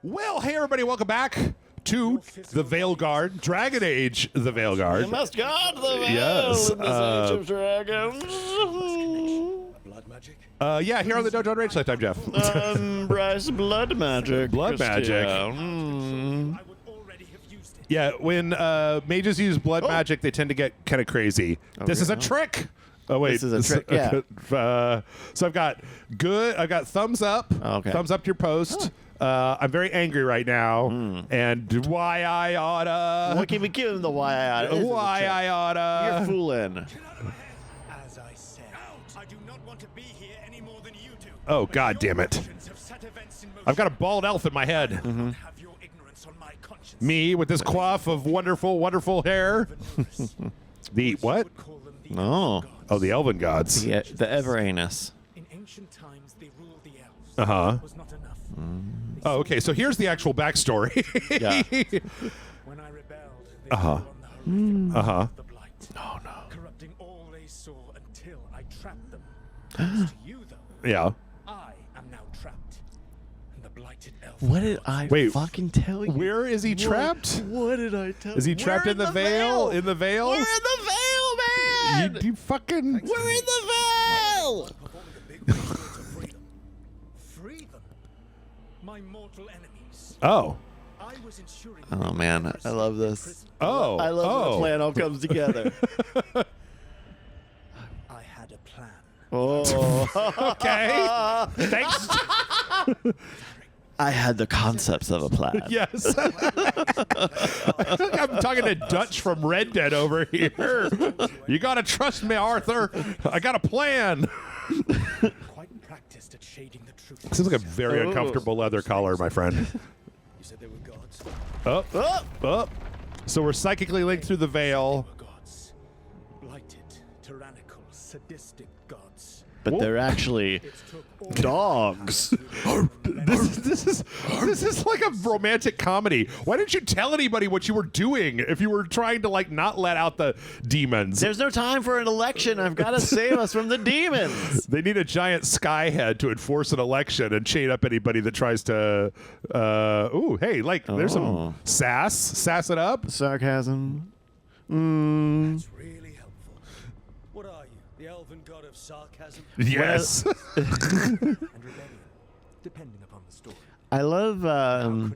Well, hey everybody, welcome back to the Veilguard, Dragon Age, the Veilguard. You must guard the veil Yes, in this age of dragons. Blood magic? Yeah, here on the Dojo on Rage Lifetime, Jeff. Bryce, blood magic. Blood magic. I would already have used it. Yeah, when mages use blood magic, they tend to get kind of crazy. This is a trick. Oh wait, This is a trick. Yeah. So I've got thumbs up. Okay. Thumbs up to your post. I'm very angry right now, and why I oughta. What can we give him the why I oughta? Why I oughta. You're fooling. As I said, I do not want to be here any more than you do. Oh god damn it! I've got a bald elf in my head. Have your ignorance on my conscience. Me with this coif of wonderful, wonderful hair. The what? Oh. Oh, the elven gods. The Ever-Anus. In ancient times, they ruled the elves. Uh-huh. It was not enough. Oh, okay. So here's the actual backstory. Yeah. When I rebelled, they Uh-huh. fell on the Uh-huh. the blight. Oh no. Corrupting all they saw until I trapped them. Thanks to you, though, Yeah. I am now trapped. And the blighted elf. What did I fucking tell you? Where is he trapped? What did I tell you? Is he trapped in the veil? In the veil? We're in the veil, man! You fucking. We're in the veil! Free them. My mortal enemies. Oh. I was ensuring Oh, man. I love this. Oh. I love when oh. the plan all comes together. I had a plan. Oh. Okay. Thanks. I had the concepts of a plan. Yes. I'm talking to Dutch from Red Dead over here. You gotta trust me, Arthur. I got a plan. Quite practiced at shading the truth. Seems like a very Oh. uncomfortable leather collar, my friend. You said they were gods. Up, up. So we're psychically linked through the veil. They were gods. Blighted, tyrannical, sadistic gods. But they're actually It took all dogs. This is like a romantic comedy. Why didn't you tell anybody what you were doing if you were trying to like not let out the demons? There's no time for an election. I've got to save us from the demons. They need a giant sky head to enforce an election and chain up anybody that tries to. Ooh, hey, like there's some sass it up. Sarcasm. That's really helpful. What are you? The elven god of sarcasm Yes. and rebellion, depending upon the story. I love Could I help?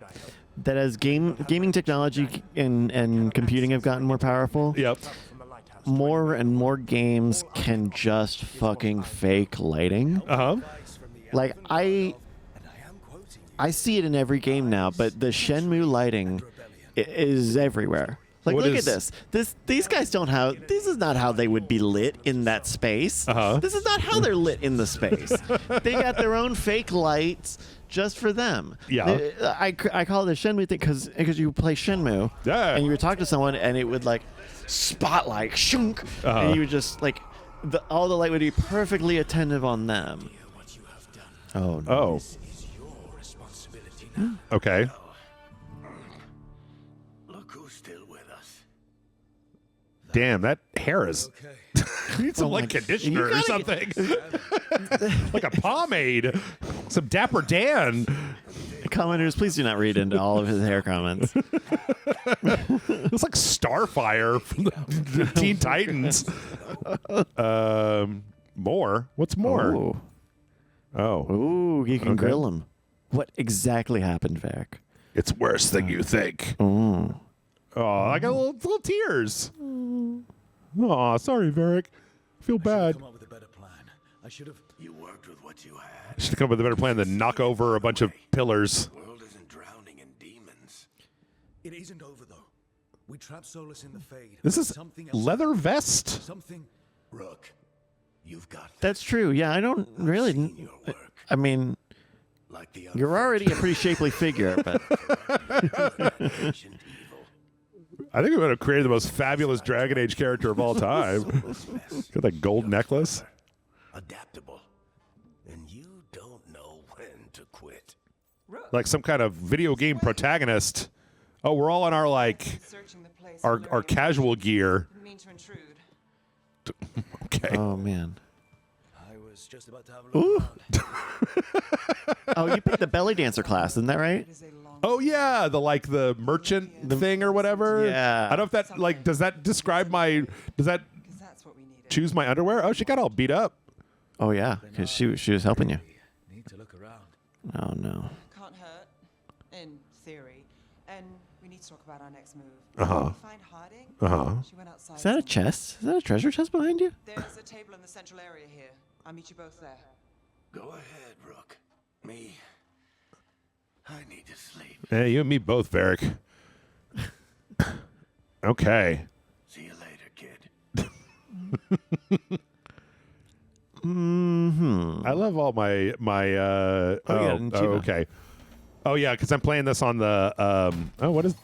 that as gaming technology and computing have gotten more powerful, Yep. From the lighthouse. more and more games can just fucking fake lighting. Uh huh. Like And I am quoting you. I see it in every game now, but the Shenmue lighting is everywhere. Like, What look is- at this. These guys don't have. This is not how they would be lit in that space. Uh-huh. This is not how they're lit in the space. They got their own fake lights just for them. Yeah. I call it a Shenmue thing because you play Shenmue. Yeah. And you would talk to someone and it would like spotlight, shunk, and you would just like all the light would be perfectly attentive on them. What you have done Oh no. Oh. is your responsibility now. Okay. Look who's still with us. Damn, that hair is. Okay. You need some Oh like my- conditioner you or gotta something. Like a pomade. Some Dapper Dan. Commenters, please do not read into all of his hair comments. It's like Starfire from the Teen Titans. More? What's more? Ooh. Oh. Ooh, you can Okay. grill him. What exactly happened, Varric? It's worse than you think. Ooh. Oh, I got little tears. Oh, sorry, Varric. I feel bad. Come up with a better plan. I should have. You worked with what you had. I should come up with a better plan than knock over a bunch of pillars. The world isn't drowning in demons. It isn't over though. We trapped Solus in the Fade. This is something else. leather vest. Something. Rook, you've got That's true. Yeah, I don't really. seen your work. I mean, Like the you're already a pretty shapely figure, but ancient evil. I think we would have created the most fabulous Dragon Age character of all time. Got that gold necklace. Adaptable. And you don't know when to quit. Like some kind of video game protagonist. Oh, we're all in our like Searching the place our casual gear. Didn't mean to intrude. Okay. oh man. I was just about to have a look. Ooh. Oh, you picked the belly dancer class, isn't that right? It is a long Oh yeah, the merchant thing or whatever. Yeah. I don't know if that like does that describe my does that That's what we needed. choose my underwear? Oh, she got all beat up. Oh yeah, because she was helping you. Need to look around. Oh no. Can't hurt, in theory. And we need to talk about our next move. Uh-huh. Did you find Harding? Uh-huh. She went outside. Is that a chest? Is that a treasure chest behind you? There's a table in the central area here. I'll meet you both there. Go ahead, Rook. Me. I need to sleep. Hey, you and me both, Varric. Okay. See you later, kid. I love all my you got an achievement. okay. Oh yeah, because I'm playing this on the what is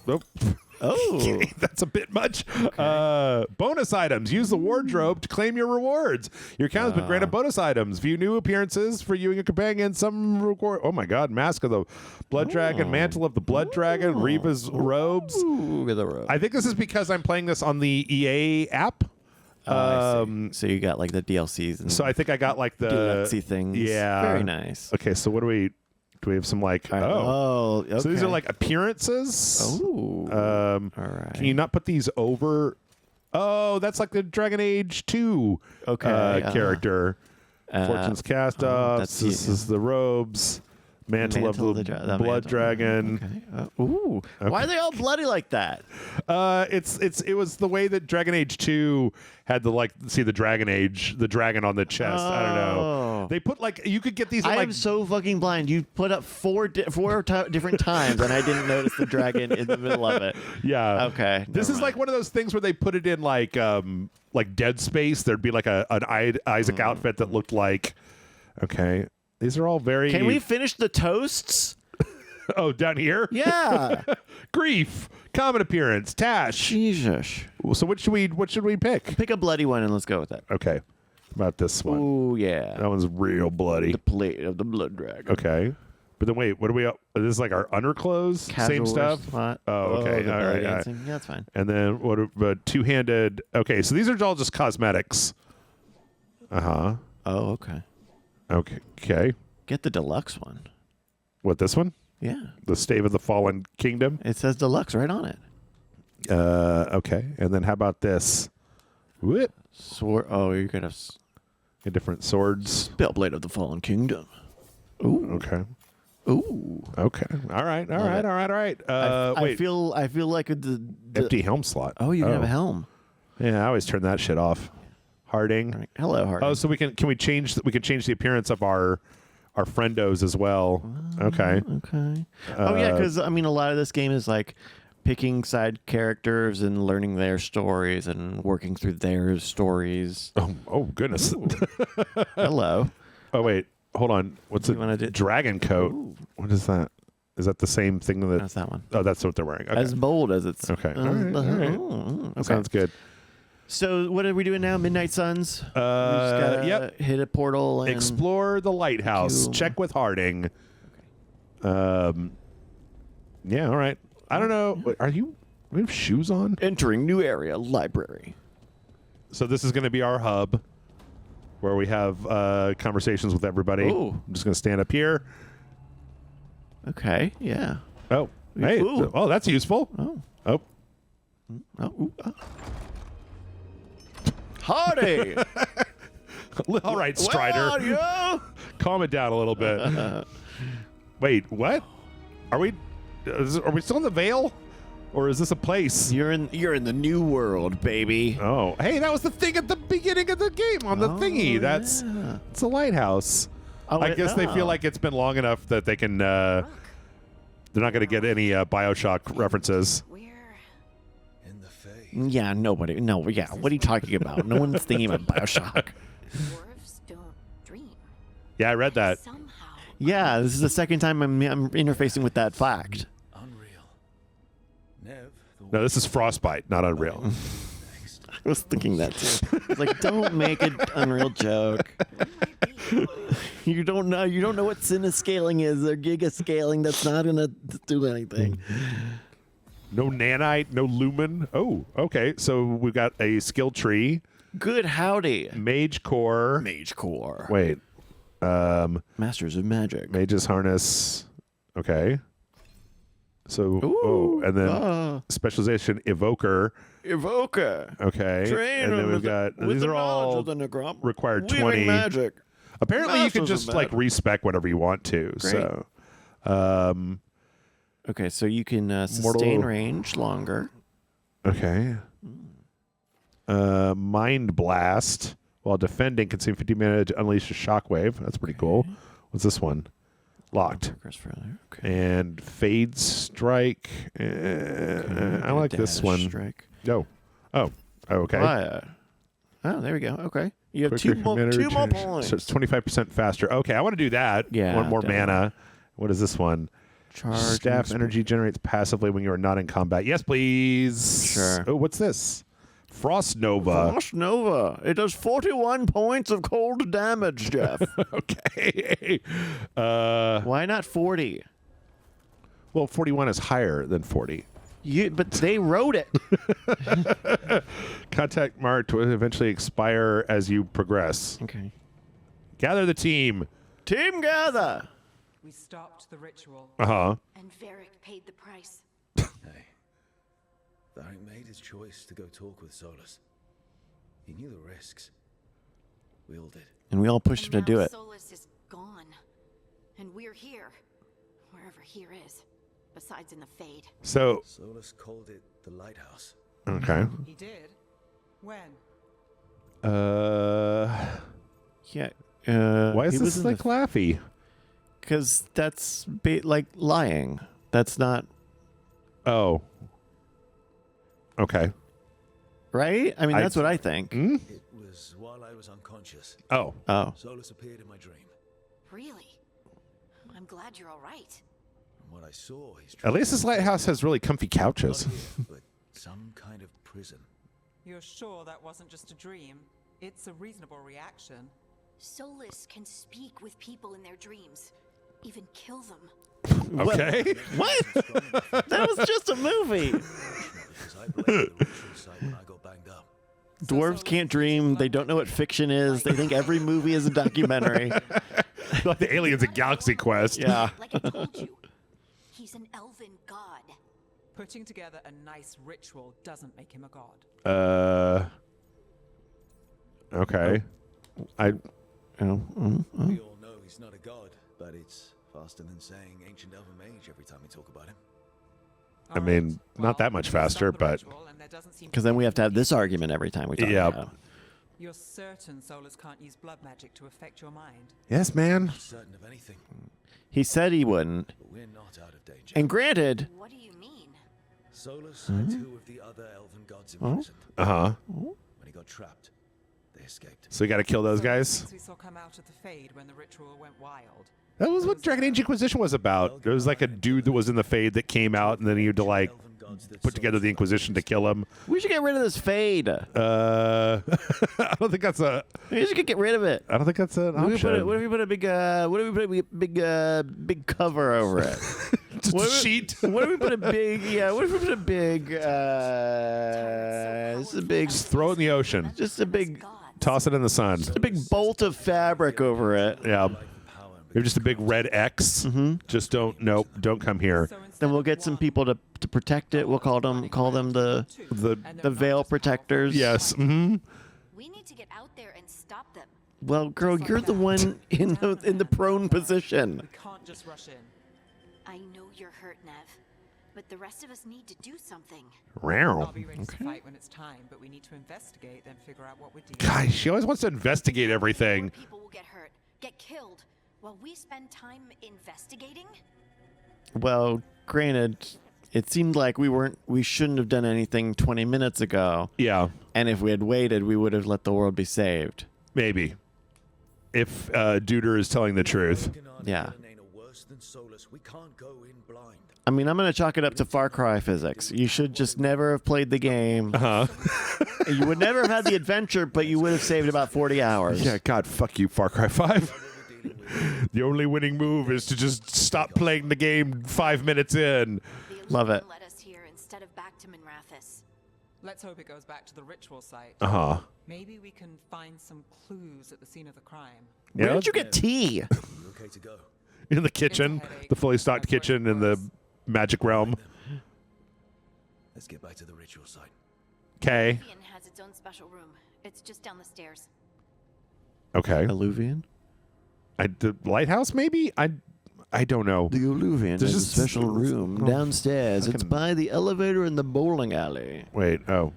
Oh. that's a bit much. Bonus items. Use the wardrobe to claim your rewards. Your account has been granted bonus items. View new appearances for you and your companion. Some reward. Oh my God! Mask of the Blood Dragon, Mantle of the Blood Dragon, Reva's robes. Ooh, the robe. I think this is because I'm playing this on the EA app. I see. So you got like the DLCs and So I think I got like the deluxe things. Yeah. Very nice. Okay, so what do we have some like Okay. So these are like appearances. Oh. All right. Can you not put these over? Oh, that's like the Dragon Age 2 character. Fortune's cast offs. that's This you. is the robes. Mantle of the Blood Dragon. Okay. Ooh. Why are they all bloody like that? It was the way that Dragon Age 2 had the dragon on the chest. I don't know. Oh. They put you could get these in I like am so fucking blind. You put up four different times, and I didn't notice the dragon in the middle of it. yeah. Okay. This never is like mind. one of those things where they put it in like Dead Space. There'd be like an Isaac outfit that looked like. Okay, these are all very. Can we finish the toasts? Oh, down here. Yeah. Grief, common appearance, Tash. Jesus. So what should we pick? Pick a bloody one and let's go with that. Okay, about this one. Ooh, yeah. That one's real bloody. The plate of the blood dragon. Okay. But then wait, what are we? This is like our underclothes, Casual same stuff. spot. Oh, okay. the All belly right. dancing. Yeah, that's fine. And then what? Two-handed. Okay, so these are all just cosmetics. Oh, okay. Okay. Get the deluxe one. What, this one? Yeah. The Stave of the Fallen Kingdom. It says deluxe right on it. Okay. And then how about this? Whoop. Sword. Oh, you're gonna Different swords. Spellblade of the Fallen Kingdom. Ooh. Okay. Ooh. Okay. All right. I Wait. feel like the Empty helm slot. Oh, you can have a helm. Yeah, I always turn that shit off. Harding. All right. Hello, Harding. Oh, so we can change the appearance of our friendos as well. Okay. Okay. Oh yeah, because I mean, a lot of this game is like picking side characters and learning their stories and working through their stories. Oh goodness. Hello. Oh wait, hold on. What's You it? wanna do- Dragon coat. Ooh. What is that? Is that the same thing that? That's that one. Oh, that's what they're wearing. Okay. As bold as it's. Okay. All right. Okay. That sounds good. So what are we doing now? Midnight Suns. We just gotta Yep. hit a portal and Explore the lighthouse. You- Check with Harding. Yeah. All right. I don't know. We have shoes on? entering new area library. So this is going to be our hub, where we have conversations with everybody. Ooh. I'm just going to stand up here. Okay. Yeah. Oh. Hey. Ooh. Oh, that's useful. Oh. Oh. Hardy. All right, Strider. Well, yeah. Calm it down a little bit. Wait, what? Are we still in the Veil? Or is this a place? You're in the new world, baby. Oh, hey, that was the thing at the beginning of the game on the thingy. That's yeah. it's a lighthouse. Oh, I guess they feel oh. like it's been long enough that they can. They're not going to get any BioShock references. We're In the face. Yeah, nobody. No, yeah. What are you talking about? No one's thinking about BioShock. Dwarves don't dream. Yeah, I read that. Somehow. Yeah, this is the second time I'm interfacing with that fact. Unreal. Nev. No, this is Frostbite, not Unreal. Next. I was thinking that too. It's like, don't make an Unreal joke. You don't know. You don't know what cinescaling is or gigascaling. That's not gonna do anything. No nanite, no lumen. Oh, okay. So we've got a skill tree, Good howdy. mage core. Mage core. Wait, Masters of Magic. mage's harness. Okay. So, Ooh, and then specialization evoker. Evoker. Okay. And then we've got, these are all required 20. Magic. Apparently you can Masters just of like magic. respec whatever you want to. Great. So, Okay, so you can sustain Mortal- range longer. okay. Mind blast while defending, consume 50 mana to unleash a shockwave. That's pretty cool. What's this one? Locked. Progress further. Okay. And fade strike. I like this Dash one. Strike. No. Oh, okay. Oh, there we go. Okay. You have Quicker two more commander change. points. So it's 25% faster. Okay, I want to do that. Yeah, One more definitely. mana. What is this one? Charge Staff and energy generates passively when you are not in combat. Yes, please. Sure. Oh, what's this? Frost Nova. Frost Nova. It does 41 points of cold damage, Jeff. Okay. Why not 40? Well, 41 is higher than 40. But they wrote it. Contact mark to eventually expire as you progress. Okay. Gather the team. Team gather. We stopped the ritual. Uh-huh. And Varric paid the price. Hey, Varric made his choice to go talk with Solus. He knew the risks. We all did. And we all pushed him to do it. Solus is gone. And we're here. Wherever here is. Besides in the Fade. So, Solus called it the lighthouse. okay. He did? When? Yeah. Why is this like Laffy? Because that's like lying. That's not Oh. Okay. right. I mean, that's what I think. It was while I was unconscious. Oh. Oh. Solus appeared in my dream. Really? I'm glad you're all right. From what I saw, he's At least this lighthouse has really comfy couches. but some kind of prison. You're sure that wasn't just a dream? It's a reasonable reaction. Solus can speak with people in their dreams. Even kill them. Okay. What? That was just a movie. Because I blamed the ritual site when I got banged up. Dwarves can't dream. They don't know what fiction is. They think every movie is a documentary. Like the aliens in Galaxy Quest. Yeah. Like I told you, he's an elven god. Putting together a nice ritual doesn't make him a god. Okay. I Oh, We all know he's not a god, but it's faster than saying ancient elven mage every time we talk about him. I mean, not that much faster, but because then we have to have this argument every time we talk Yeah. about it. You're certain Solus can't use blood magic to affect your mind? yes, man. Not certain of anything, He said he wouldn't. but we're not out of danger. And granted, What do you mean? Solus had two of the other elven gods imprisoned. Uh-huh. When he got trapped, they escaped. So you got to kill those guys. Solus we saw come out of the Fade when the ritual went wild. That was what Dragon Age Inquisition was about. There was like a dude that was in the Fade that came out, and then he had to like Elven gods that put together the Inquisition to kill him. we should get rid of this fade. I don't think that's a. We should get rid of it. I don't think that's an What if, option. what if we put a big, what if we put a big cover over it? Just What a if- sheet. What if we put a big, what if we put a big, this is a big, Just throw it in the ocean. just a big, Gods. Toss it in the sun. a big bolt of fabric over it. Yeah. power and Maybe just a big red X. Just don't. Nope. Don't come here. So instead Then we'll of get some one, people to protect it. We'll call them the The and they're the not veil just protectors. yes. Mm-hmm. We need to get out there and stop them. Well, girl, you're the one in the prone position. We can't just rush in. I know you're hurt, Nev, but the rest of us need to do something. I'll Wow. be ready to fight when it's time, but we need to investigate, then figure out what we're dealing Guys, she always wants to investigate everything. More people will get hurt, get killed, while we spend time investigating. Well, granted, it seemed like we shouldn't have done anything 20 minutes ago. Yeah. And if we had waited, we would have let the world be saved. Maybe. If Duder is telling the truth. Yeah. worse than Solus. We can't go in blind. I mean, I'm going to chalk it up to Far Cry physics. You should just never have played the game. You would never have had the adventure, but you would have saved about 40 hours. Yeah, God, fuck you, Far Cry 5. The only winning move is to just stop playing the game 5 minutes in. The Love Illusion it. led us here instead of back to Minrathis. Let's hope it goes back to the ritual site. Uh-huh. Maybe we can find some clues at the scene of the crime. Where Yeah, did you get tea? You okay to go? in the kitchen, It's a headache. the fully stocked That's what it kitchen in the was. magic realm. Let's get back to the ritual site. Okay. Alluvian has its own special room. It's just down the stairs. Okay. Alluvian? The lighthouse, maybe? I don't know. The Alluvian There's is a just- special room downstairs. It's can- by the elevator in the bowling alley. Wait. Oh.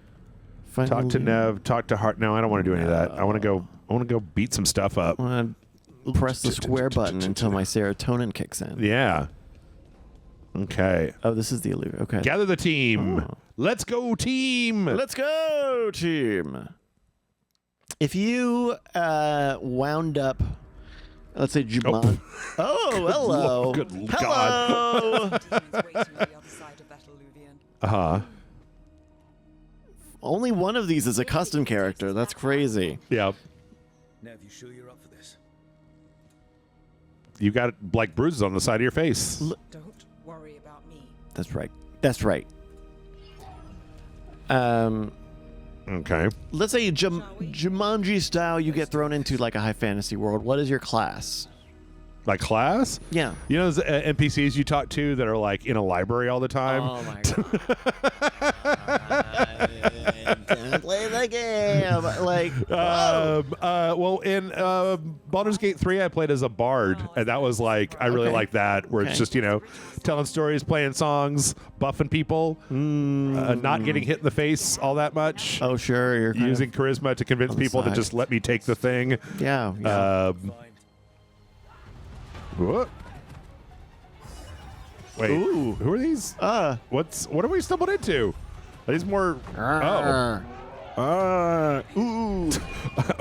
Find Talk to Alluvian. Nev. Talk to Hart. No, I don't want to do any of that. I want to go beat some stuff up. I want to press the square button until my serotonin kicks in. Yeah. Okay. Oh, this is the Alluvian. Okay. Gather the team. Oh. Let's go, team. Let's go, team. If you wound up, let's say Juman. Oh, hello. Lord, good hello. Demons waiting on the other side of that alluvian. Uh-huh. Only one of these is a custom character. That's crazy. Yeah. Now, if you sure you're up for this? You got like bruises on the side of your face. Don't worry about me. That's right. That's right. Okay. Let's say Jumanji style, you get thrown into like a high fantasy world. What is your class? Like class? Yeah. You know those NPCs you talk to that are like in a library all the time? Oh my god. Don't play the game. Like, Well, in Baldur's Gate 3, I played as a bard, and that was like, I really Okay. like that, where it's Okay. just, telling stories, playing songs, buffing people, not getting hit in the face all that much, oh sure, you're kind using charisma to convince on the people to side. just let me take the thing. of, yeah. What? Wait, Ooh. who are these? What are we stumbled into? Are these more? Ooh.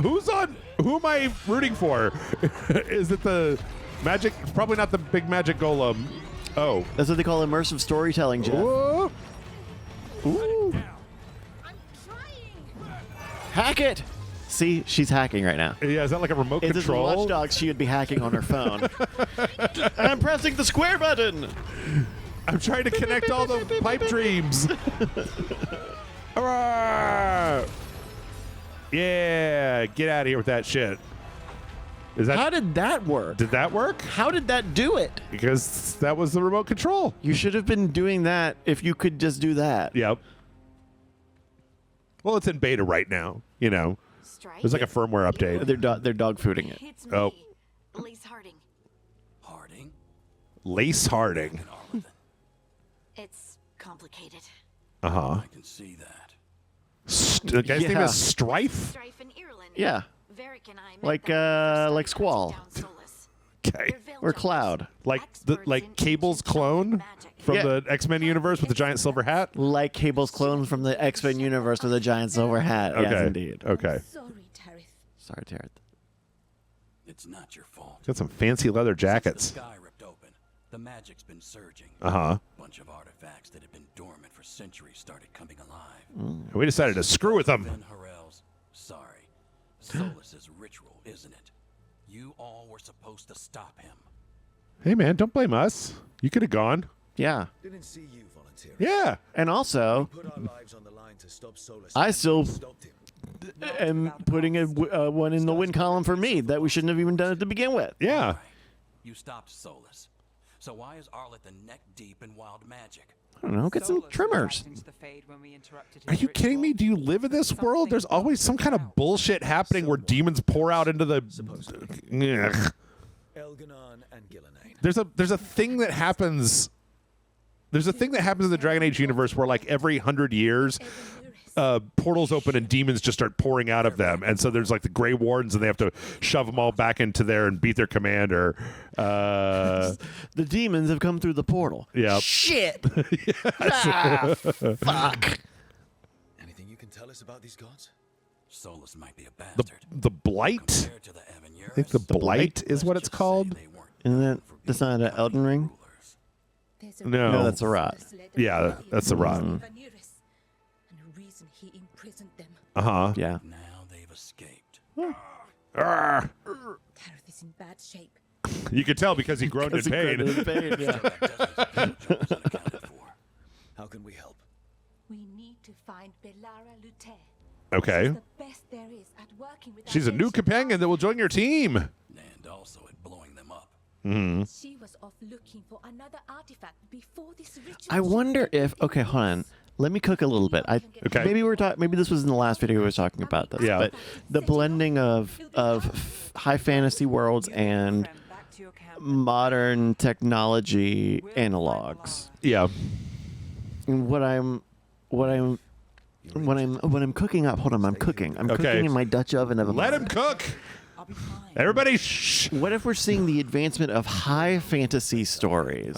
Who am I rooting for? Is it the magic? Probably not the big magic golem. Oh. That's what they call immersive storytelling, Jeff. Whoa. Ooh. I'm trying. Hack it. See, she's hacking right now. Yeah, is that like a remote If this was control? Watch Dogs, she would be hacking on her phone. I'm pressing the square button. I'm trying to connect all the pipe dreams. Hurrah! Yeah, get out of here with that shit. Is that? How did that work? Did that work? How did that do it? Because that was the remote control. You should have been doing that if you could just do that. Yep. Well, it's in beta right now. Strike. There's like a firmware update. They're dog fooding it. It's Oh. me, Elise Harding. Harding? Lace Harding. It's complicated. Uh-huh. I can see that. The guy's name Yeah. is Strife? Strife in Ireland. Yeah. Varric and I met Like, them when we first like started Squall. hunting down Solus. Okay. They're Or Veilguards, Cloud. Like experts in Cable's ancient clone magic. from Yeah. the X-Men universe with the giant silver hat? Like Cable's clone from the X-Men universe with a giant silver hat. Okay. Yes, indeed. Okay. Sorry, Tarith. Sorry, Tareth. It's not your fault. Got some fancy leather Since jackets. the sky ripped open, the magic's been surging. Uh-huh. A bunch of artifacts that had been dormant for centuries started coming alive. We decided to screw with them. Then Harel's, sorry, Solus's ritual, isn't it? You all were supposed to stop him. Hey, man, don't blame us. You could have gone. Yeah. Didn't see you volunteering. Yeah. And also, Put our lives on the line to stop Solus. I still stopped him. am putting a one in the win column for me that we shouldn't have even done it to begin with. Yeah. Right. You stopped Solus. So why is Arlet the neck deep in wild magic? I don't know. Get some Solus trimmers. arrived into the Fade when we interrupted Are his you kidding me? ritual. Do you live in this world? There's always some kind of bullshit happening where demons pour out into the... Ugh. Elganon and Gillenane. There's a thing that happens... There's a thing that happens in the Dragon Age universe where like every 100 years... portals open and demons just start pouring out of them, and so there's like the Grey Wardens, and they have to shove them all back into there and beat their commander. The demons have come through the portal. Yep. Shit. Fuck. Anything you can tell us about these gods? Solus might be a The bastard. the blight. Compared to the I think the Avenurus, blight is what let's it's just say called. they weren't Isn't known that for that's being not an Elden Ring? rulers. There's No. No, that's a rot. Yeah, that's a rot. And a reason he imprisoned them. Uh huh. Yeah. Now they've escaped. Tarith is in bad shape. You could tell because he groaned in pain. Yeah. How can we help? We need to find Bellara Lute. Okay. She's the best there is at working with She's a new companion that will join your team. And also at blowing them up. She was off looking for another artifact before this ritual. I wonder if. Okay, hold on. Let me cook a little bit. Okay. Maybe we're talking. Maybe this was in the last video we were talking about this. Yeah. But the blending of high fantasy worlds and Back to your camp. modern technology analogs. Yeah. And what I'm cooking up. Hold on, I'm cooking. I'm Okay. cooking in my Dutch oven of a Let mind. him cook. I'll be fine. Everybody, shh. What if we're seeing the advancement of high fantasy stories?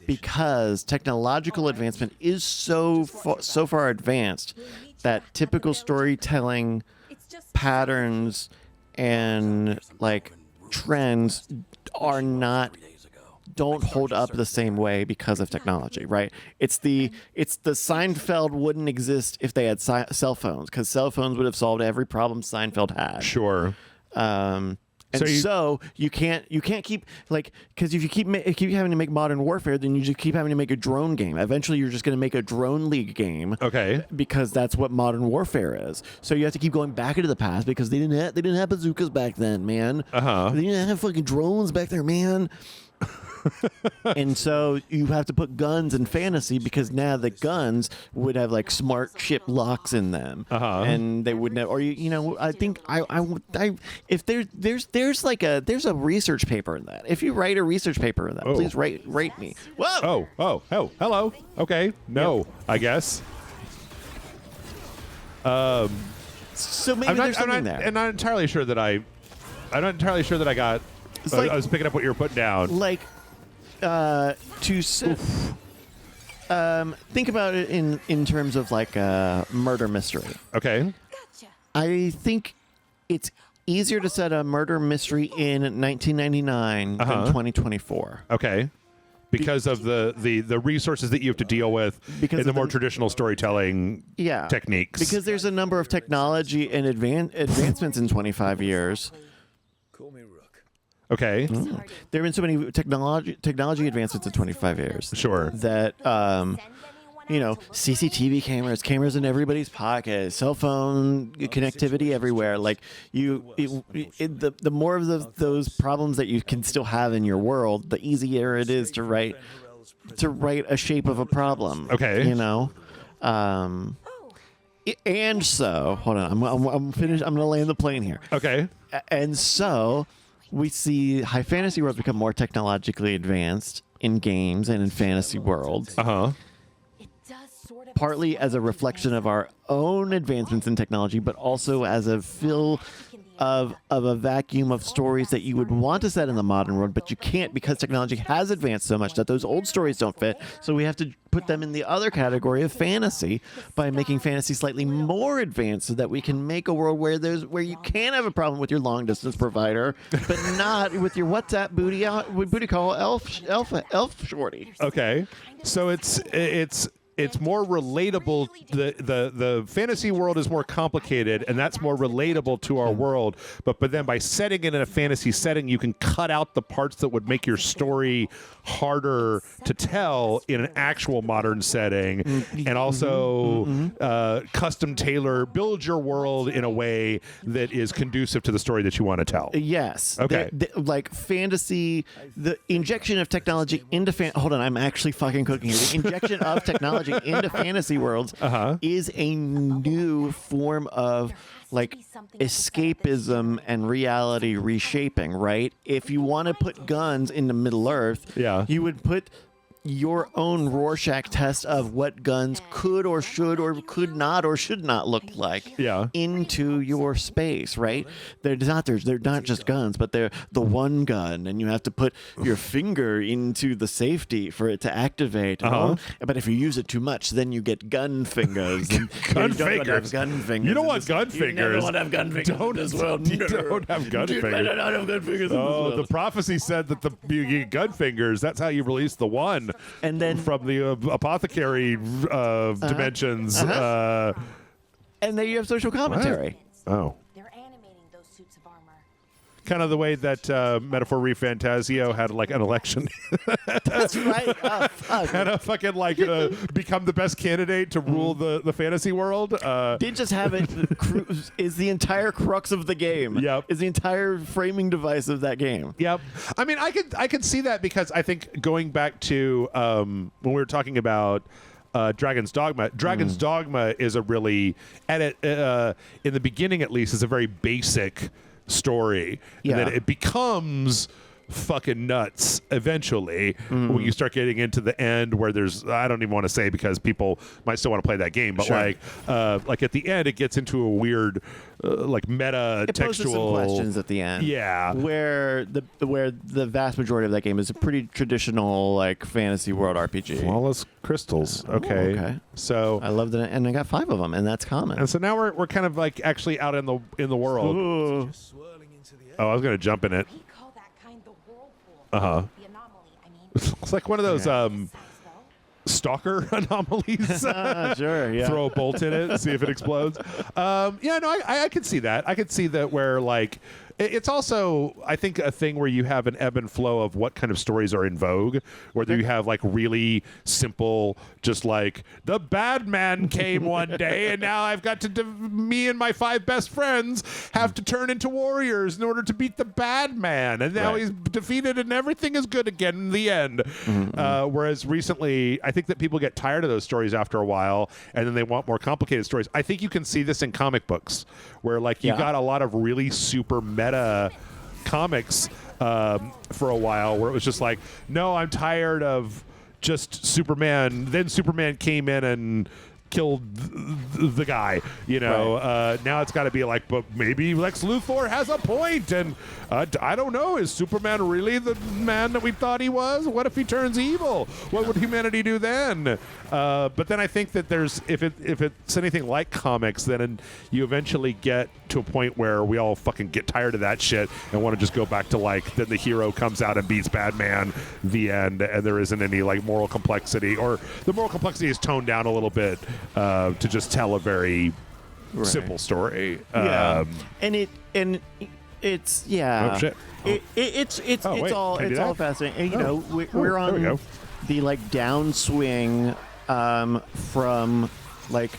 Because technological advancement is so far advanced that typical storytelling patterns and like trends are not don't hold up the same way because of technology, right? It's the Seinfeld wouldn't exist if they had cell phones, because cell phones would have solved every problem Seinfeld had. Sure. And so you can't keep like, because if you keep having to make modern warfare, then you just keep having to make a drone game. Eventually, you're just going to make a drone league game. Okay. Because that's what modern warfare is. So you have to keep going back into the past because they didn't have bazookas back then, man. They didn't have fucking drones back there, man. And so you have to put guns in fantasy because now the guns would have like smart chip locks in them, and they wouldn't have. Or I think if there's a research paper in that. If you write a research paper in that, please rate me. Whoa! Oh, hello. Okay, no, I guess. So maybe there's something there. I'm not entirely sure that I got. I was picking up what you were putting down. Like, think about it in terms of like a murder mystery. Okay. I think it's easier to set a murder mystery in 1999 than 2024. Okay. Because of the resources that you have to deal with in the more traditional storytelling techniques. Because there's a number of technology and advancements in 25 years. Call me Rook. Okay. There have been so many technology advancements in 25 years. Sure. That CCTV cameras in everybody's pocket, cell phone connectivity everywhere. Like the more of those problems that you can still have in your world, the easier it is to write a shape of a problem. Okay. And so, hold on, I'm finished. I'm gonna land the plane here. Okay. And so we see high fantasy worlds become more technologically advanced in games and in fantasy worlds. Partly as a reflection of our own advancements in technology, but also as a fill of a vacuum of stories that you would want to set in the modern world, but you can't because technology has advanced so much that those old stories don't fit. So we have to put them in the other category of fantasy by making fantasy slightly more advanced so that we can make a world where you can have a problem with your long distance provider, but not with your WhatsApp booty call elf shorty. Okay. So it's more relatable. The fantasy world is more complicated, and that's more relatable to our world. But then by setting it in a fantasy setting, you can cut out the parts that would make your story harder to tell in an actual modern setting, and also custom tailor, build your world in a way that is conducive to the story that you want to tell. Yes. Okay. Like fantasy, the injection of technology into hold on, I'm actually fucking cooking here. The injection of technology into fantasy worlds is a new form of like escapism and reality reshaping, right? If you want to put guns into Middle Earth, you would put your own Rorschach test of what guns could or should or could not or should not look like into your space, right? They're not just guns, but they're the one gun, and you have to put your finger into the safety for it to activate. But if you use it too much, then you get gun fingers. Gun fingers. You don't want gun fingers. You never want to have gun fingers in this world. You don't have gun fingers. better not have gun fingers in this world. The prophecy said that you get gun fingers. That's how you release the one. And then from the apothecary dimensions. And then you have social commentary. Oh. They're animating those suits of armor. kind of the way that Metaphor Refantasio had like an election. That's right. Oh, fuck. And a fucking like become the best candidate to rule the fantasy world. Didn't just have it. Is the entire crux of the game. Yep. Is the entire framing device of that game. Yep. I mean, I could see that because I think going back to when we were talking about Dragon's Dogma. Dragon's Dogma is a really, in the beginning at least, is a very basic story. Yeah. And then it becomes fucking nuts eventually when you start getting into the end where there's, I don't even want to say because people might still want to play that game, but Sure. like at the end it gets into a weird like meta It poses some textual questions at the end. Yeah. Where the vast majority of that game is a pretty traditional like fantasy world RPG. Flawless crystals. Okay. okay. So I loved it, and I got 5 of them, and that's common. and so now we're kind of like actually out in the world. Ooh. Swirling into the air. Oh, I was gonna jump in it. We call that kind the whirlpool. Uh-huh. The anomaly, I mean. It's like one of those Size, though. stalker anomalies. Sure, yeah. Throw a bolt in it, see if it explodes. Yeah, no, I could see that. I could see that where like it's also, I think, a thing where you have an ebb and flow of what kind of stories are in vogue, whether you have like really simple, just like the bad man came one day and now I've got to, me and my 5 best friends have to turn into warriors in order to beat the bad man. And now Right. he's defeated and everything is good again in the end. Whereas recently, I think that people get tired of those stories after a while and then they want more complicated stories. I think you can see this in comic books where like you Yeah. got a lot of really super meta comics for a while where it was just like, no, I'm tired of just Superman. Then Superman came in and killed the guy, you know. Now it's got to be like, but maybe Lex Luthor has a point, and I don't know, is Superman really the man that we thought he was? What if he turns evil? What would humanity do then? But then I think that there's, if it's anything like comics, then you eventually get to a point where we all fucking get tired of that shit and want to just go back to like, then the hero comes out and beats Batman, the end, and there isn't any like moral complexity, or the moral complexity is toned down a little bit to just tell a very simple story. Yeah. It's yeah. Oh, shit. It's Oh, wait, all can I do it's all that? fascinating. And, you Oh. know, we're There we on go. the like downswing from like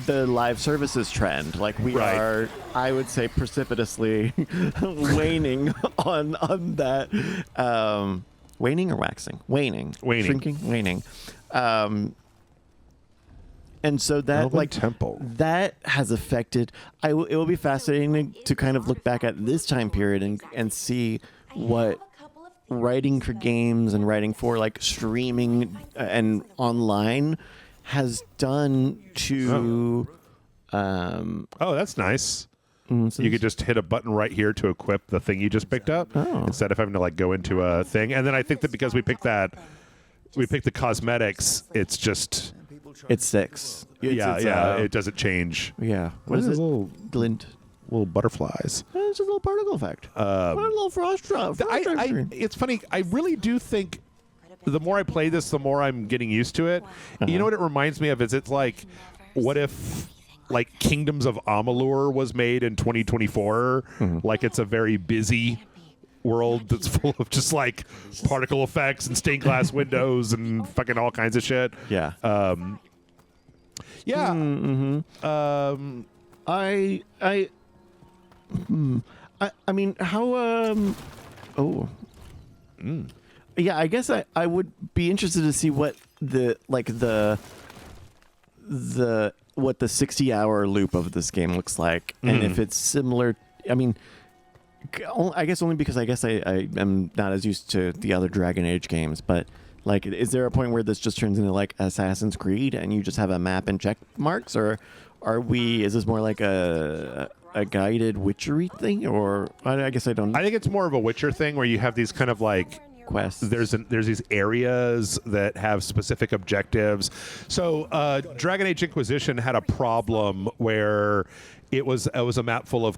the live services trend. Like we Right. are, I would say, precipitously waning on that. Waning or waxing? Waning. Waning. Shrinking. Waning. And so that Elven like Temple. that has affected. It will be fascinating to kind of look back at this time period and see what writing for games and writing for like streaming and online has done to. Oh, that's nice. So You could just hit a button right here to equip the thing you just picked up instead of having to like go into a thing. And then I think that because we picked the cosmetics, it's just it's 6. it doesn't change. Yeah. What is it? this little Glint. butterflies? It's just a little particle effect. What a little frost drop. It's funny. I really do think the more I play this, the more I'm getting used to it. You know what it reminds me of is it's like, what if like Kingdoms of Amalur was made in 2024? Like it's a very busy world that's full of just like particle effects and stained glass windows and fucking all kinds of shit. Yeah. Yeah. I mean, how yeah, I guess I would be interested to see what the what the 60-hour loop of this game looks like, and if it's similar. I mean, I guess only because I am not as used to the other Dragon Age games, but like, is there a point where this just turns into like Assassin's Creed and you just have a map and check marks, or is this more like a guided witchery thing, or I guess I don't. I think it's more of a Witcher thing where you have these kind of like quests. There's these areas that have specific objectives. So Dragon Age Inquisition had a problem where it was a map full of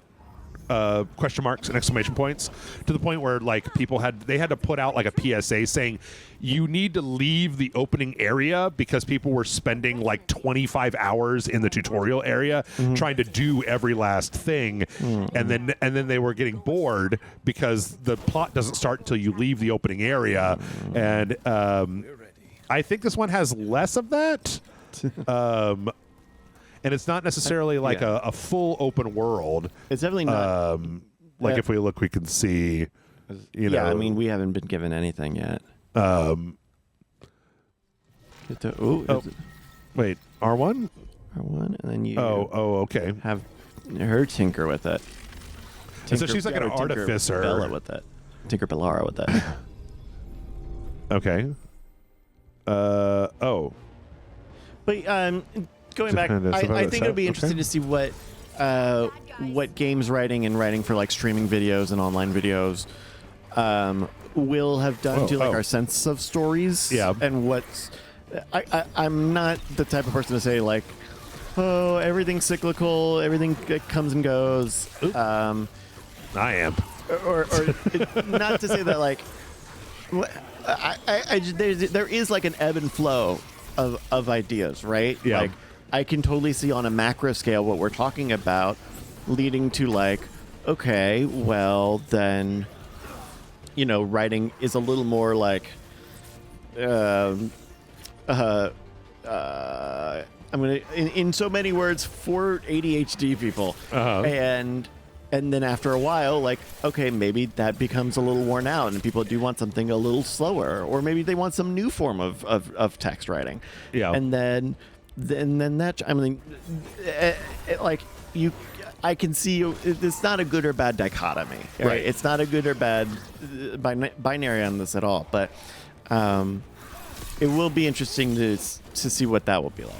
question marks and exclamation points, to the point where like people had to put out like a PSA saying you need to leave the opening area because people were spending like 25 hours in the tutorial area trying to do every last thing, and then they were getting bored because the plot doesn't start until you leave the opening area, and I think this one has less of that. And it's not necessarily like a full open world. It's definitely not. Like if we look, we can see. Yeah, I mean, we haven't been given anything yet. Wait, R1? R1, and then you. Okay. Have her tinker with it. And so she's like an or tinker artificer. Bella with it. Tinker Bellara with it. Okay. But going back, I think it'll be interesting to see what games writing and writing for like streaming videos and online videos will have done to like our sense of stories. Yeah. And what's I'm not the type of person to say like, oh, everything's cyclical, everything comes and goes. I am. Or not to say that like there is like an ebb and flow of ideas, right? Yeah. Like I can totally see on a macro scale what we're talking about leading to like, okay, well then, writing is a little more like, I'm gonna in so many words for ADHD people, and then after a while, like, okay, maybe that becomes a little worn out, and people do want something a little slower, or maybe they want some new form of text writing. Yeah, and then that, I mean, I can see it's not a good or bad dichotomy, right? It's not a good or bad binary on this at all, but it will be interesting to see what that will be like.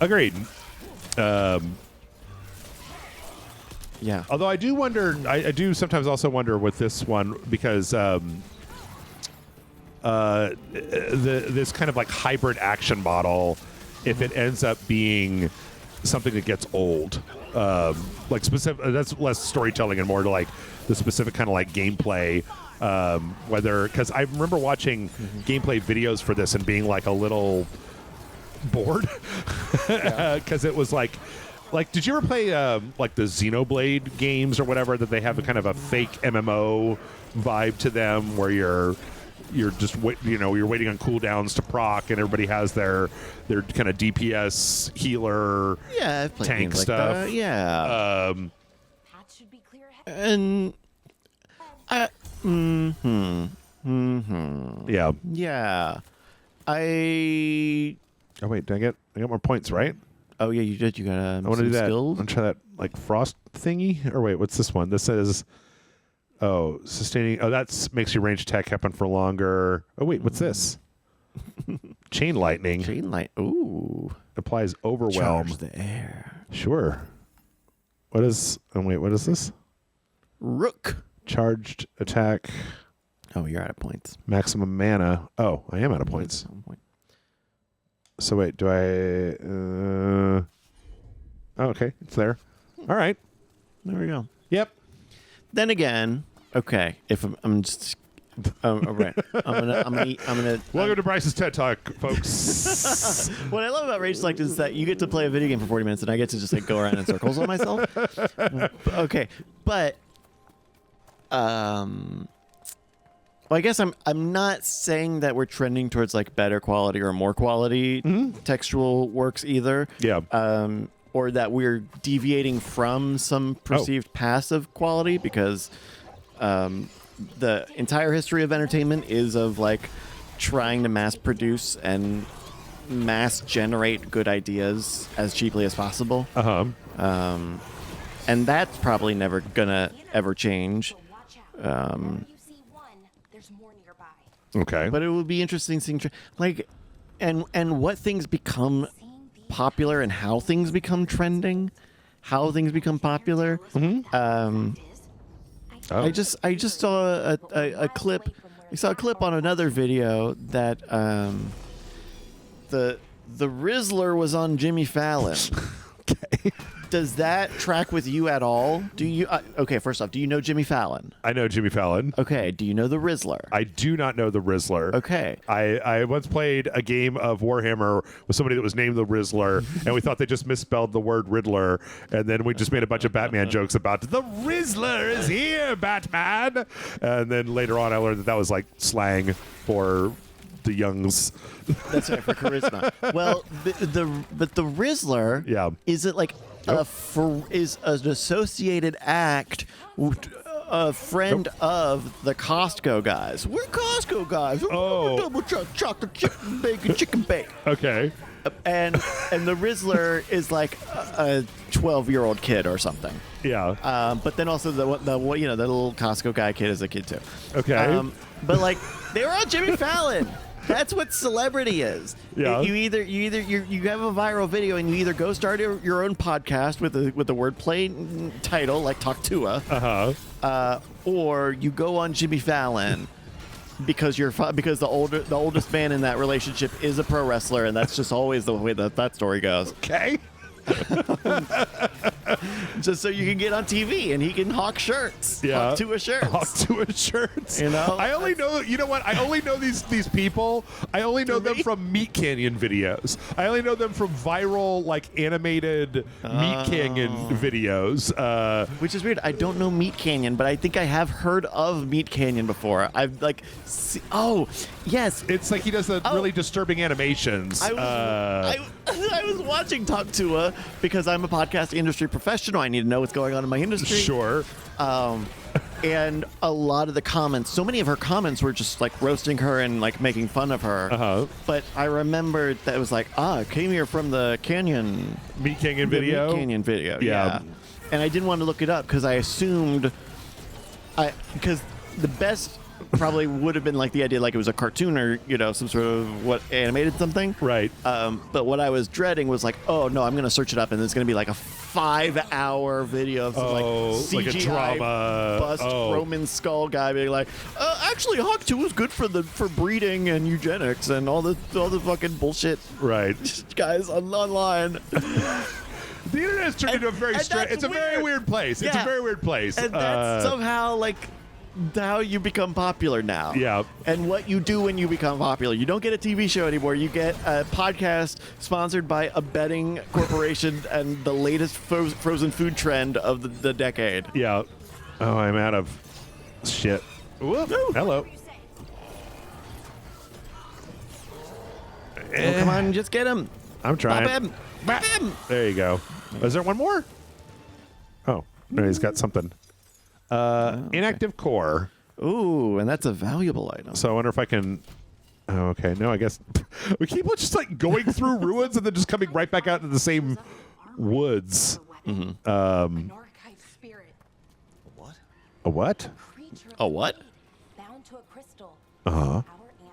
Agreed. Yeah. Although I do wonder, I do sometimes also wonder with this one because this kind of like hybrid action model, if it ends up being something that gets old, like specific, that's less storytelling and more to like the specific kind of like gameplay. Whether, because I remember watching gameplay videos for this and being like a little bored because it was like, did you ever play like the Xenoblade games or whatever that they have a kind of a fake MMO vibe to them where you're just you're waiting on cooldowns to proc and everybody has their kind of DPS healer I've played tank games like stuff. that. Yeah. Paths should be clear ahead. And Yeah. Oh wait, I got more points, right? Oh yeah, you did. You got I want to do that. skills? I'm try that like frost thingy. Or wait, what's this one? This says, sustaining. Oh, that's makes your range attack happen for longer. Oh wait, what's this? Chain lightning. Chain light. Ooh. Applies overwhelm. Charge the air. Sure. What is? Oh wait, what is this? Rook. Charged attack. Oh, you're out of points. Maximum mana. Oh, I am out of points. So wait, do I? Oh, okay, it's there. All right, There we go. Yep. Then again, okay. If I'm just, right. I'm gonna. Welcome to Bryce's TED Talk, folks. What I love about Rage Select is that you get to play a video game for 40 minutes, and I get to just like go around in circles on myself. Okay, but well, I guess I'm not saying that we're trending towards like better quality or more quality textual works either. Yeah. Or that we're deviating from some perceived passive quality, because the entire history of entertainment is of like trying to mass produce and mass generate good ideas as cheaply as possible. And that's probably never gonna ever change. Okay. But it would be interesting seeing like and what things become popular and how things become trending, how things become popular. I just saw a clip. I saw a clip on another video that the Rizzler was on Jimmy Fallon. Okay. Does that track with you at all? Do you? Okay, first off, do you know Jimmy Fallon? I know Jimmy Fallon. Okay, do you know the Rizzler? I do not know the Rizzler. Okay. I once played a game of Warhammer with somebody that was named the Rizzler, and we thought they just misspelled the word Riddler, and then we just made a bunch of Batman jokes about the Rizzler is here, Batman. And then later on, I learned that was like slang for the youngs. That's right, for charisma. Well, but the Rizzler, Yeah. is it like is an associated act, a friend of the Costco guys? We're Costco guys. Oh. We're double chocolate chicken bake. Okay. And the Rizzler is like a 12-year-old kid or something. Yeah. But then also the little Costco guy kid is a kid too. Okay. But like they were on Jimmy Fallon. That's what celebrity is. Yeah. You have a viral video and you either go start your own podcast with the wordplay title like Talk to A, or you go on Jimmy Fallon because the oldest man in that relationship is a pro wrestler, and that's just always the way that story goes. Okay. Just so you can get on TV and he can hawk shirts. Yeah. Hawk to a shirt. Hawk to a shirts. You know? I only know, you know what? I only know these people. I only know them from Meat Canyon videos. I only know them from viral, like, animated Meat Canyon videos. Which is weird. I don't know Meat Canyon, but I think I have heard of Meat Canyon before. I've like, oh, yes. It's like he does the really disturbing animations. I was watching Talk to A because I'm a podcast industry professional. I need to know what's going on in my industry. Sure. And a lot of the comments, so many of her comments were just like roasting her and like making fun of her. But I remembered that it was like, came here from the Canyon. Meat Canyon video? Meat Canyon video, Yeah. And I didn't want to look it up because I assumed, because the best probably would have been like the idea like it was a cartoon or, some sort of animated something. Right. But what I was dreading was like, oh no, I'm going to search it up and it's going to be like a 5-hour video of some like CGI like a drama. bust Roman skull guy being like, actually Hawk 2 is good for breeding and eugenics and all the fucking bullshit. Right. Guys online. The internet has turned into a very strange. It's a very weird place. It's a very weird place. And that's somehow like how you become popular now. Yeah. And what you do when you become popular. You don't get a TV show anymore. You get a podcast sponsored by a betting corporation and the latest frozen food trend of the decade. Yeah. Oh, I'm out of shit. Whoop. Hello. Oh, come on, just get him. I'm trying. Bop him. Bop him. There you go. Is there one more? Oh, no, he's got something. Inactive core. Ooh, and that's a valuable item. So I wonder if I can. Oh, okay. No, I guess we keep just like going through ruins and then just coming right back out into the same woods. An archive spirit. What? A what? Creature A what? bound to a crystal. Uh-huh. Our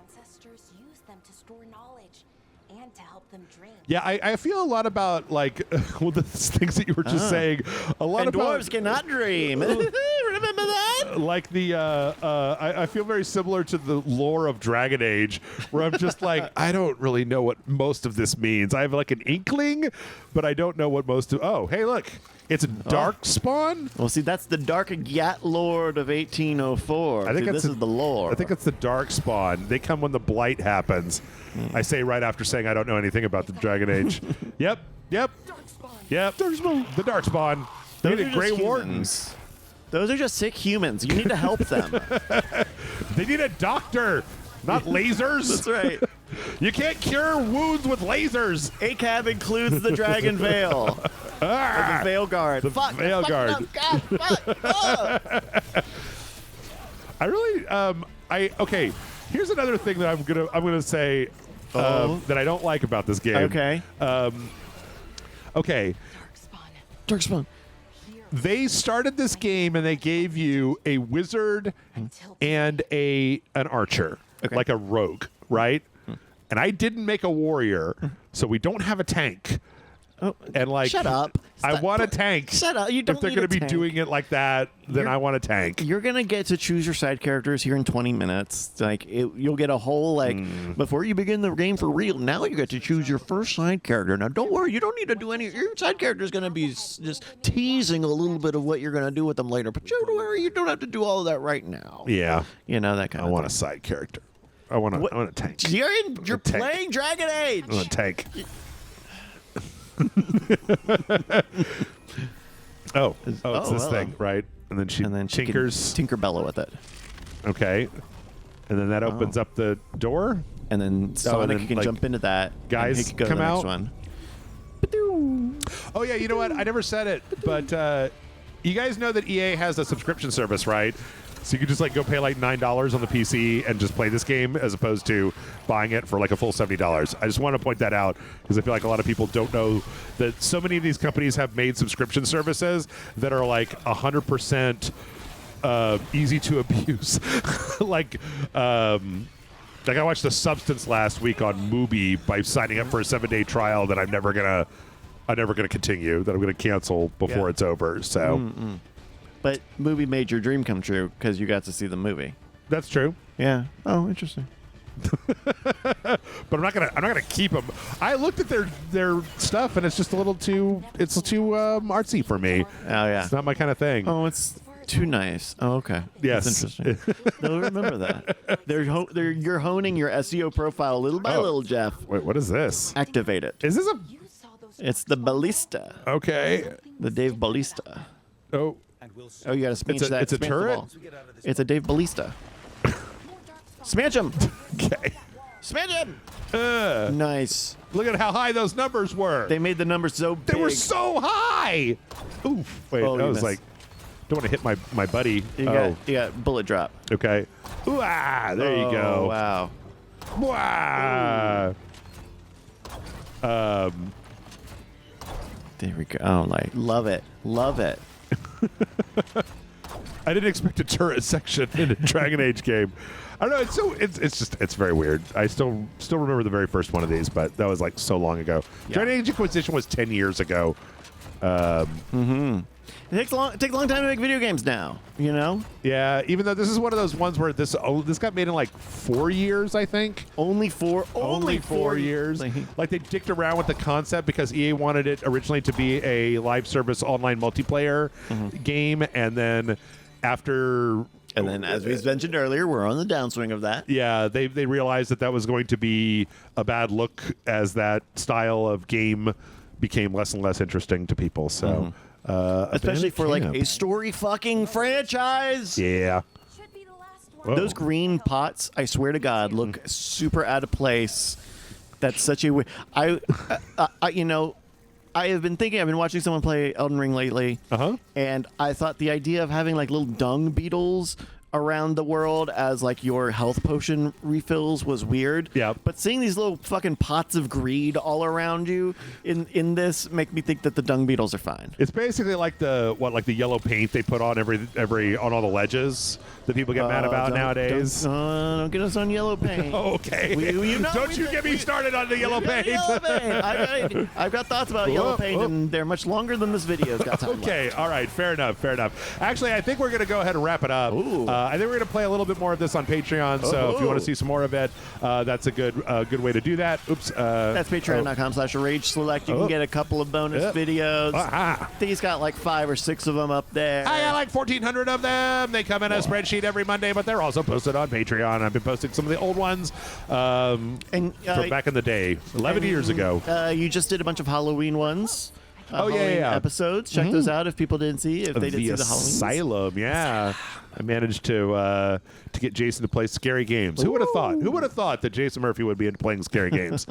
ancestors used them to store knowledge and to help them dream. Yeah, I feel a lot about like well, the things that you were just saying. A lot And about dwarves cannot dream. Remember that? like the I feel very similar to the lore of Dragon Age, where I'm just like I don't really know what most of this means. I have like an inkling, but I don't know what most of. Oh, hey, look, it's a dark spawn. Well, see, that's the Dark Gat Lord of 1804. I think See, that's this is the lore. I think it's the dark spawn. They come when the blight happens. I say right after saying I don't know anything about the Dragon Age. Yep. Dark spawn. The dark spawn. They Those need are a Grey just Warden. humans. Those are just sick humans. You need to help them. They need a doctor, not lasers. That's right. You can't cure wounds with lasers. ACAB includes the Dragon Veil. The Veilguard. The Fuck. Veilguard. God, fuck. I really okay. Here's another thing that I'm gonna say that I don't like about this game. Okay. Okay. Dark Spawn. They started this game and they gave you a wizard and an archer, like a rogue, right? And I didn't make a warrior, so we don't have a tank. and like shut up. I Stop. want a tank. Shut up. You don't If they're need going a to be tank. doing it like that, then I want a tank. You're gonna get to choose your side characters here in 20 minutes. Like you'll get a whole before you begin the game for real. Now you get to choose your first side character. Now don't worry, you don't need to do any. Your side character is gonna be just teasing a little bit of what you're gonna do with them later. But don't worry, you don't have to do all of that right now. Yeah, You know that kind I of. want a side character. I want a tank. You're tank. playing Dragon Age. I want a tank. It's this hello. thing, right? And then she she can tinkers. Tinkerbella with it, Okay. And then that opens up the door. and then Sonic then, can like, jump into that. guys and he can go to come the next out. one. Oh, yeah, you know what? I never said it, but you guys know that EA has a subscription service, right? So you could just like go pay like $9 on the PC and just play this game as opposed to buying it for like a full $70. I just want to point that out because I feel like a lot of people don't know that so many of these companies have made subscription services that are like 100% easy to abuse. like I watched The Substance last week on Mubi by signing up for a 7-day trial that I'm never gonna continue. That I'm gonna cancel before it's over. So But movie made your dream come true because you got to see the movie. that's true. Yeah. Oh, interesting. But I'm not gonna keep them. I looked at their stuff and it's just a little too artsy for me. Oh yeah. It's not my kind of thing. Oh, it's too nice. Oh, okay. Yes. That's interesting. They'll remember that. You're honing your SEO profile little by little, Jeff. Wait, what is this? Activate it. Is this a It's the ballista. okay? The Dave Ballista. Oh, Oh, you got to smash that. it's a smash the turret? ball. It's a Dave Ballista. Smash him. okay. Smash him. Uh, Nice. look at how high those numbers were. They made the numbers so big. They were so high. Oof. Wait, Oh, I you was missed. like, don't want to hit my buddy. You got bullet drop. Okay. Ooh, there you go. Wow. Wow. There we go. Oh, like love it. Love it. I didn't expect a turret section in a Dragon Age game. I don't know. It's very weird. I still remember the very first one of these, but that was like so long ago. Yeah. Dragon Age Inquisition was 10 years ago. It takes a long time to make video games now. You know, Yeah, even though this is one of those ones where this got made in like 4 years, I think. only 4 years. Like they dicked around with the concept because EA wanted it originally to be a live service online multiplayer game, and then after. And then, as we mentioned earlier, we're on the downswing of that. Yeah, they realized that was going to be a bad look as that style of game became less and less interesting to people. So, Especially for like camp. a story fucking franchise. Yeah. Whoa. Those green pots, I swear to God, look super out of place. That's such a I have been thinking. I've been watching someone play Elden Ring lately, and I thought the idea of having like little dung beetles around the world as like your health potion refills was weird. Yeah. But seeing these little fucking pots of greed all around you in this make me think that the dung beetles are fine. It's basically like the yellow paint they put on every on all the ledges that people get mad about nowadays. Don't get us on yellow paint. Okay. Don't you get me started on the yellow paint. Yellow paint. I've got thoughts about yellow paint, and they're much longer than this video's got time. Okay, all right, fair enough. Actually, I think we're going to go ahead and wrap it up. I think we're going to play a little bit more of this on Patreon, so if you want to see some more of it, that's a good way to do that. Oops. That's patreon.com/rage select. You can get a couple of bonus videos. I think he's got like 5 or 6 of them up there. I got like 1,400 of them. They come in a spreadsheet every Monday, but they're also posted on Patreon. I've been posting some of the old ones from back in the day, 11 years ago. You just did a bunch of Halloween ones. Halloween Episodes. Check those out if people didn't see. If they didn't see the Halloween. Asylum, yeah. I managed to get Jason to play scary games. Who would have thought? Who would have thought that Jason Murphy would be into playing scary games?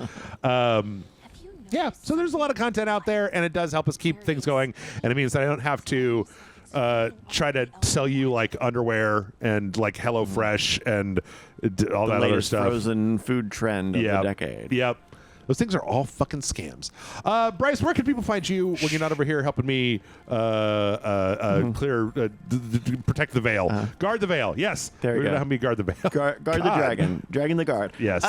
Yeah, so there's a lot of content out there, and it does help us keep things going. And it means that I don't have to try to sell you like underwear and like HelloFresh and all that other stuff. Frozen food trend of the decade. Yep. Those things are all fucking scams. Bryce, where can people find you when you're not over here helping me protect the veil? Guard the veil. Yes. There you go. Help me guard the veil. Guard the dragon. Dragon the guard. Yes.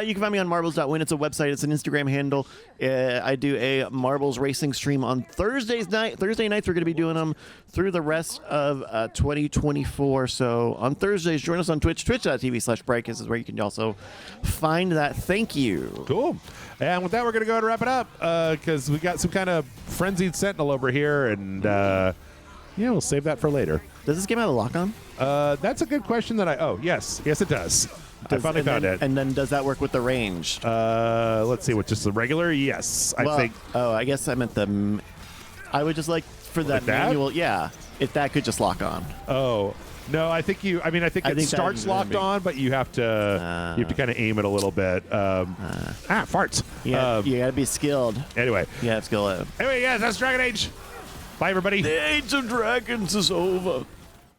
You can find me on marbles.win. It's a website. It's an Instagram handle. I do a marbles racing stream on Thursday nights. We're going to be doing them through the rest of 2024. So on Thursdays, join us on Twitch, twitch.tv/Brykes is where you can also find that. Thank you. Cool. And with that, we're going to go ahead and wrap it up because we got some kind of frenzied sentinel over here. And we'll save that for later. Does this game have a lock-on? That's a good question yes, it does. I finally found it. And then does that work with the range? Let's see, just the regular? Yes, I think. Oh, I guess I meant I would just like for that manual. Yeah, if that could just lock on. Oh. No, I think it starts locked on, but you have to kind of aim it a little bit. Farts. Yeah, you gotta be skilled. Anyway. Yeah, skill. Anyway, that's Dragon Age. Bye, everybody. The Age of Dragons is over.